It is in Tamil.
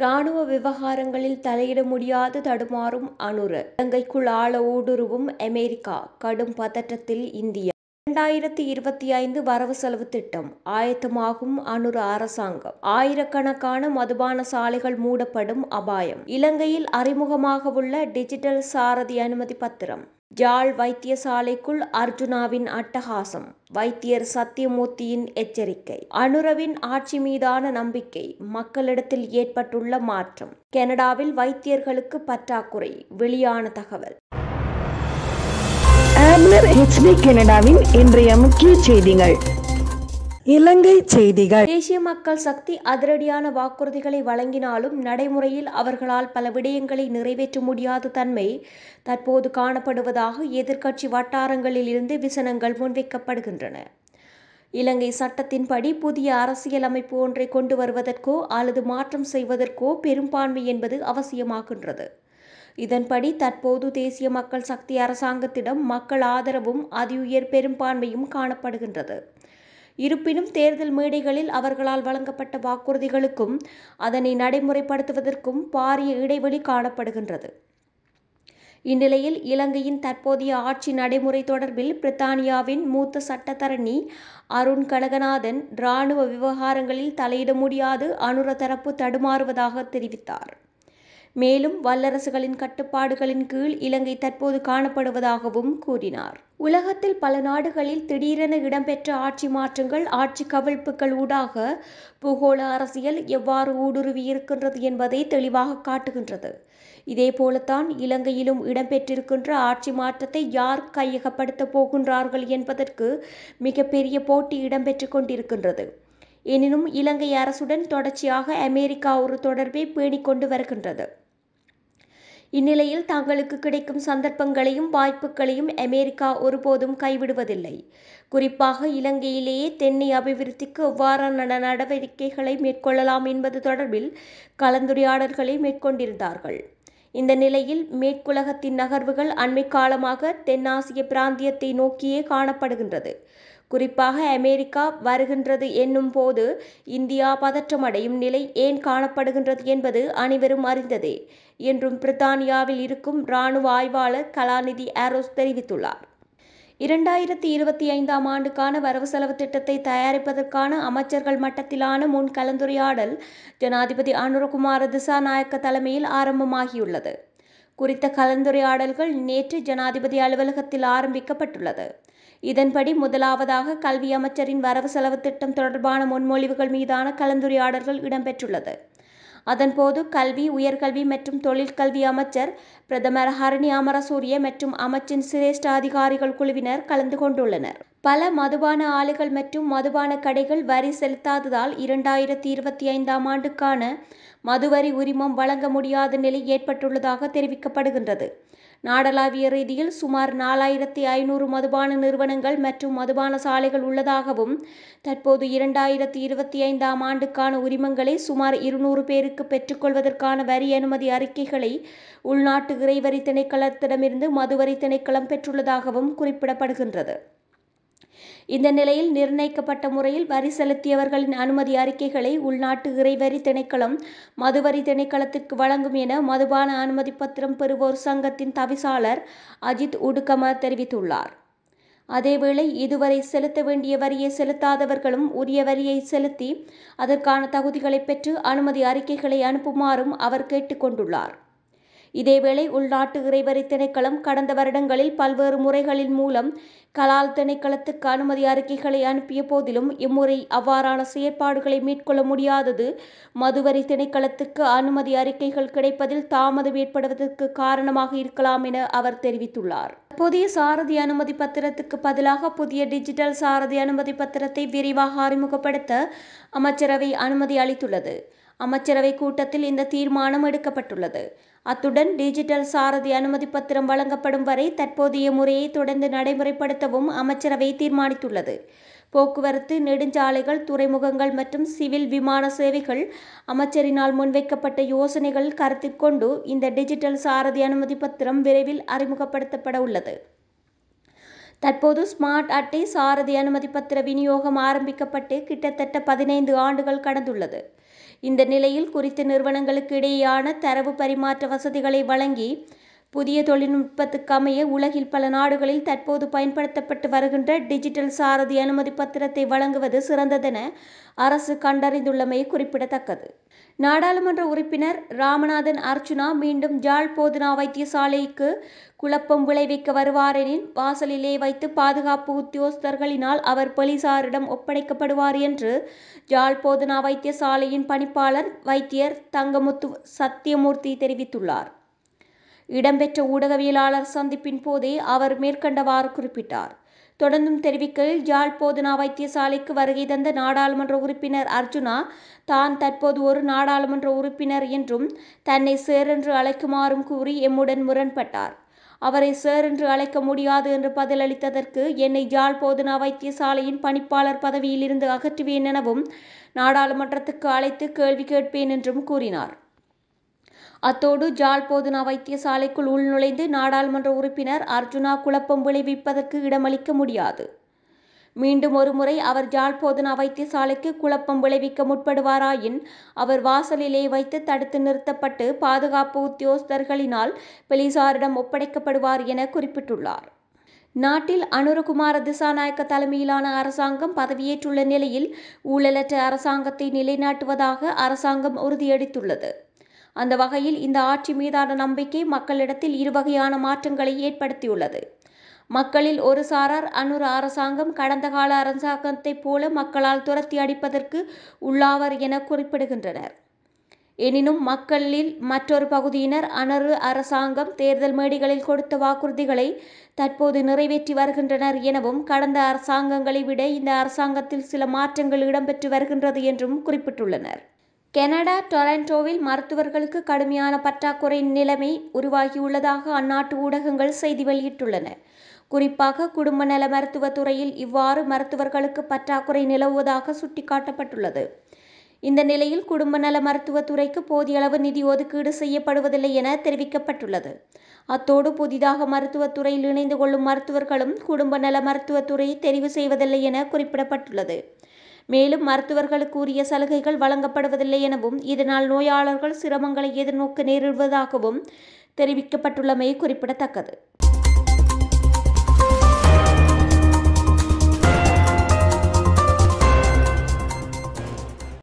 இராணுவ விவகாரங்களில் தலையிட முடியாது தடுமாறும் அனுர. இலங்கைக்குள் ஆழ ஊடுருவும் அமெரிக்கா, கடும் பதற்றத்தில் இந்தியா. 2025 வரவு செலவு திட்டம் ஆயத்தமாகும் அனுர அரசாங்கம். ஆயிரக்கணக்கான மதுபான சாலைகள் மூடப்படும் அபாயம். இலங்கையில் அறிமுகமாகவுள்ள டிஜிட்டல் சாரதி அனுமதி பத்திரம். ஜாழ் வைத்தியசாலைக்குள் அர்ஜுனாவின் அட்டகாசம். வைத்தியர் சத்தியமூர்த்தியின் எச்சரிக்கை. அனுரவின் ஆட்சி மீதான நம்பிக்கை. மக்களிடத்தில் ஏற்பட்டுள்ள மாற்றம். கனடாவில் வைத்தியர்களுக்கு பற்றாக்குறை. வெளியான தகவல். கனடாவின் இன்றைய முக்கிய செய்திகள். இலங்கை செய்திகள். தேசிய மக்கள் சக்தி அதிரடியான வாக்குறுதிகளை வழங்கினாலும் நடைமுறையில் அவர்களால் பல விடயங்களை நிறைவேற்ற முடியாத தன்மை தற்போது காணப்படுவதாக எதிர்க்கட்சி வட்டாரங்களில் இருந்து விசனங்கள் முன்வைக்கப்படுகின்றன. இலங்கை சட்டத்தின்படி புதிய அரசியல் அமைப்பு ஒன்றை கொண்டு வருவதற்கோ அல்லது மாற்றம் செய்வதற்கோ பெரும்பான்மை என்பது அவசியமாகின்றது. இதன்படி தற்போது தேசிய மக்கள் சக்தி அரசாங்கத்திடம் மக்கள் ஆதரவும் அதியுயர் பெரும்பான்மையும் காணப்படுகின்றது. இருப்பினும் தேர்தல் மேடைகளில் அவர்களால் வழங்கப்பட்ட வாக்குறுதிகளுக்கும் அதனை நடைமுறைப்படுத்துவதற்கும் பாரிய இடைவெளி காணப்படுகின்றது. இந்நிலையில் இலங்கையின் தற்போதைய ஆட்சி நடைமுறை தொடர்பில் பிரித்தானியாவின் மூத்த சட்டத்தரணி அருண் கனகநாதன் இராணுவ விவகாரங்களில் தலையிட முடியாது அனுர தரப்பு தடுமாறுவதாக தெரிவித்தார். மேலும் வல்லரசுகளின் கட்டுப்பாடுகளின் கீழ் இலங்கை தற்போது காணப்படுவதாகவும் கூறினார். உலகத்தில் பல நாடுகளில் திடீரென இடம்பெற்ற ஆட்சி மாற்றங்கள், ஆட்சி கவிழ்ப்புகள் ஊடாக பூகோள அரசியல் எவ்வாறு ஊடுருவி இருக்கின்றது என்பதை தெளிவாக காட்டுகின்றது. இதேபோலத்தான் இலங்கையிலும் இடம்பெற்றிருக்கின்ற ஆட்சி மாற்றத்தை யார் கையகப்படுத்தப் போகின்றார்கள் என்பதற்கு மிகப்பெரிய போட்டி இடம்பெற்றுக் கொண்டிருக்கின்றது. எனினும் இலங்கை அரசுடன் தொடர்ச்சியாக அமெரிக்கா ஒரு தொடர்பை பேணிக் கொண்டு வருகின்றது. இந்நிலையில் தங்களுக்கு கிடைக்கும் சந்தர்ப்பங்களையும் வாய்ப்புகளையும் அமெரிக்கா ஒருபோதும் கைவிடுவதில்லை. குறிப்பாக இலங்கையிலேயே தென்னை அபிவிருத்திக்கு எவ்வாறான நடவடிக்கைகளை மேற்கொள்ளலாம் என்பது தொடர்பில் கலந்துரையாடல்களை மேற்கொண்டிருந்தார்கள். இந்த நிலையில் மேற்குலகத்தின் நகர்வுகள் அண்மை காலமாக தென்னாசிய பிராந்தியத்தை நோக்கியே காணப்படுகின்றது. குறிப்பாக அமெரிக்கா வருகின்றது என்னும் போது இந்தியா பதற்றமடையும் நிலை ஏன் காணப்படுகின்றது என்பது அனைவரும் அறிந்ததே என்றும் பிரித்தானியாவில் இருக்கும் இராணுவ ஆய்வாளர் கலாநிதி ஆரோஸ் தெரிவித்துள்ளார். 2025 ஆண்டுக்கான வரவு செலவு திட்டத்தை தயாரிப்பதற்கான அமைச்சர்கள் மட்டத்திலான முன் கலந்துரையாடல் ஜனாதிபதி அனுரகுமார திசாநாயக்க தலைமையில் ஆரம்பமாகியுள்ளது. குறித்த கலந்துரையாடல்கள் நேற்று ஜனாதிபதி அலுவலகத்தில் ஆரம்பிக்கப்பட்டுள்ளது. இதன்படி முதலாவதாக கல்வி அமைச்சரின் வரவு செலவு திட்டம் தொடர்பான முன்மொழிவுகள் மீதான கலந்துரையாடல்கள் இடம்பெற்றுள்ளது. அதன்போது கல்வி, உயர்கல்வி மற்றும் தொழிற்கல்வி அமைச்சர், பிரதமர் ஹரணி அமரசூரிய மற்றும் அமைச்சின் சிரேஷ்ட அதிகாரிகள் குழுவினர் கலந்து கொண்டுள்ளனர். பல மதுபான ஆலைகள் மற்றும் மதுபான கடைகள் வரி செலுத்தாததால் 2025 ஆண்டுக்கான மதுவரி உரிமம் வழங்க முடியாத நிலை ஏற்பட்டுள்ளதாக தெரிவிக்கப்படுகின்றது. நாடளாவிய ரீதியில் சுமார் 4500 மதுபான நிறுவனங்கள் மற்றும் மதுபான சாலைகள் உள்ளதாகவும் தற்போது 2025 ஆண்டுக்கான உரிமங்களை சுமார் 200 பேருக்கு பெற்றுக்கொள்வதற்கான வரி அனுமதி அறிக்கைகளை உள்நாட்டு இறைவரி திணைக்களத்திடமிருந்து மதுவரி திணைக்களம் பெற்றுள்ளதாகவும் குறிப்பிடப்படுகின்றது. இந்த நிலையில் நிர்ணயிக்கப்பட்ட முறையில் வரி செலுத்தியவர்களின் அனுமதி அறிக்கைகளை உள்நாட்டு இறைவரி திணைக்களம் மதுவரி திணைக்களத்திற்கு வழங்கும் என மதுபான அனுமதி பத்திரம் பெறுவோர் சங்கத்தின் தவிசாளர் அஜித் உடுகம தெரிவித்துள்ளார். அதேவேளை இதுவரை செலுத்த வேண்டிய வரியை செலுத்தாதவர்களும் உரிய வரியை செலுத்தி அதற்கான தகுதிகளை பெற்று அனுமதி அறிக்கைகளை அனுப்புமாறும் அவர் கேட்டுக் கொண்டுள்ளார். இதேவேளை உள்நாட்டு இறைவரி திணைக்களம் கடந்த வருடங்களில் பல்வேறு முறைகளின் மூலம் கலால் திணைக்களத்துக்கு அனுமதி அறிக்கைகளை அனுப்பிய போதிலும் இம்முறை அவ்வாறான செயற்பாடுகளை மேற்கொள்ள முடியாதது மதுவரி திணைக்களத்துக்கு அனுமதி அறிக்கைகள் கிடைப்பதில் தாமதம் ஏற்படுவதற்கு காரணமாக இருக்கலாம் என அவர் தெரிவித்துள்ளார். புதிய சாரதி அனுமதி பத்திரத்துக்கு பதிலாக புதிய டிஜிட்டல் சாரதி அனுமதி பத்திரத்தை விரைவாக அறிமுகப்படுத்த அமைச்சரவை அனுமதி அளித்துள்ளது. அமைச்சரவை கூட்டத்தில் இந்த தீர்மானம் எடுக்கப்பட்டுள்ளது. அத்துடன் டிஜிட்டல் சாரதி அனுமதி பத்திரம் வழங்கப்படும் வரை தற்போதைய முறையை தொடர்ந்து நடைமுறைப்படுத்தவும் அமைச்சரவை தீர்மானித்துள்ளது. போக்குவரத்து, நெடுஞ்சாலைகள், துறைமுகங்கள் மற்றும் சிவில் விமான சேவைகள் அமைச்சரினால் முன்வைக்கப்பட்ட யோசனைகள் கருத்தில் கொண்டு இந்த டிஜிட்டல் சாரதி அனுமதி பத்திரம் விரைவில் அறிமுகப்படுத்தப்பட உள்ளது. தற்போது ஸ்மார்ட் அட்டை சாரதி அனுமதி பத்திர விநியோகம் ஆரம்பிக்கப்பட்டு கிட்டத்தட்ட 15 ஆண்டுகள் கடந்துள்ளது. இந்த நிலையில் குறித்த நிறுவனங்களுக்கு இடையேயான தரவு பரிமாற்ற வசதிகளை வழங்கி புதிய தொழில்நுட்பத்துக்கமைய உலகில் பல நாடுகளில் தற்போது பயன்படுத்தப்பட்டு வருகின்ற டிஜிட்டல் சாரதி அனுமதி பத்திரத்தை வழங்குவது சிறந்ததென அரசு கண்டறிந்துள்ளமை குறிப்பிடத்தக்கது. நாடாளுமன்ற உறுப்பினர் ராமநாதன் அர்ச்சுனா மீண்டும் யாழ் போதனா வைத்தியசாலைக்கு குழப்பம் விளைவிக்க வருவாரெனின் வாசலிலே வைத்து பாதுகாப்பு உத்தியோகஸ்தர்களினால் அவர் போலீசாரிடம் ஒப்படைக்கப்படுவார் என்று யாழ் போதனா வைத்தியசாலையின் பணிப்பாளர் வைத்தியர் தங்கமுத்து சத்தியமூர்த்தி தெரிவித்துள்ளார். இடம்பெற்ற ஊடகவியலாளர் சந்திப்பின் போதே அவர் மேற்கண்டவாறு குறிப்பிட்டார். தொடர்ந்தும் தெரிவிக்கையில் யாழ் போதனா வைத்தியசாலைக்கு வருகை தந்த நாடாளுமன்ற உறுப்பினர் அர்ச்சுனா தான் தற்போது ஒரு நாடாளுமன்ற உறுப்பினர் என்றும் தன்னை சேர் என்று அழைக்குமாறும் கூறி எம்முடன் முரண்பட்டார். அவரை சேர் என்று அழைக்க முடியாது என்று பதிலளித்ததற்கு என்னை யாழ் போதனா வைத்தியசாலையின் பணிப்பாளர் பதவியில் இருந்து அகற்றுவேன் எனவும் நாடாளுமன்றத்துக்கு அழைத்து கேள்வி கேட்பேன் என்றும் கூறினார். அத்தோடு யாழ் போதனா வைத்தியசாலைக்குள் உள்நுழைந்து நாடாளுமன்ற உறுப்பினர் அர்ச்சுனா குழப்பம் விளைவிப்பதற்கு இடமளிக்க முடியாது. மீண்டும் ஒருமுறை அவர் யாழ் போதனா வைத்தியசாலைக்கு குழப்பம் விளைவிக்க முற்படுவாராயின் அவர் வாசலிலே வைத்து தடுத்து நிறுத்தப்பட்டு பாதுகாப்பு உத்தியோகஸ்தர்களினால் போலீசாரிடம் ஒப்படைக்கப்படுவார் என குறிப்பிட்டுள்ளார். நாட்டில் அனுரகுமார திசாநாயக்க தலைமையிலான அரசாங்கம் பதவியேற்றுள்ள நிலையில் ஊழலற்ற அரசாங்கத்தை நிலைநாட்டுவதாக அரசாங்கம் உறுதியளித்துள்ளது. அந்த வகையில் இந்த ஆட்சி மீதான நம்பிக்கை மக்களிடத்தில் இருவகையான மாற்றங்களை ஏற்படுத்தியுள்ளது. மக்களில் ஒரு சாரார் அனுர அரசாங்கம் கடந்த கால அரசாங்கத்தைப் போல மக்களால் துரத்தி அடிப்பதற்கு உள்ளாவர் என குறிப்பிடுகின்றனர். எனினும் மக்களில் மற்றொரு பகுதியினர் அனுர அரசாங்கம் தேர்தல் மேடைகளில் கொடுத்த வாக்குறுதிகளை தற்போது நிறைவேற்றி வருகின்றனர் எனவும் கடந்த அரசாங்கங்களை விட இந்த அரசாங்கத்தில் சில மாற்றங்கள் இடம்பெற்று வருகின்றது என்றும் குறிப்பிட்டுள்ளனர். கனடா டொரண்டோவில் மருத்துவர்களுக்கு கடுமையான பற்றாக்குறை நிலைமை உருவாகியுள்ளதாக அந்நாட்டு ஊடகங்கள் செய்தி வெளியிட்டுள்ளன. குறிப்பாக குடும்ப நல மருத்துவத் துறையில் இவ்வாறு மருத்துவர்களுக்கு பற்றாக்குறை நிலவுவதாக சுட்டிக்காட்டப்பட்டுள்ளது. இந்த நிலையில் குடும்ப நல மருத்துவத் துறைக்கு போதிய அளவு நிதி ஒதுக்கீடு செய்யப்படுவதில்லை என தெரிவிக்கப்பட்டுள்ளது. அத்தோடு புதிதாக மருத்துவத் துறையில் இணைந்து கொள்ளும் மருத்துவர்களும் குடும்ப நல மருத்துவத் துறையை தெரிவு செய்வதில்லை என குறிப்பிடப்பட்டுள்ளது. மேலும் மருத்துவர்களுக்கு உரிய சலுகைகள் வழங்கப்படுவதில்லை எனவும் இதனால் நோயாளர்கள் சிரமங்களை எதிர்நோக்க நேரிடுவதாகவும் தெரிவிக்கப்பட்டுள்ளமை குறிப்பிடத்தக்கது.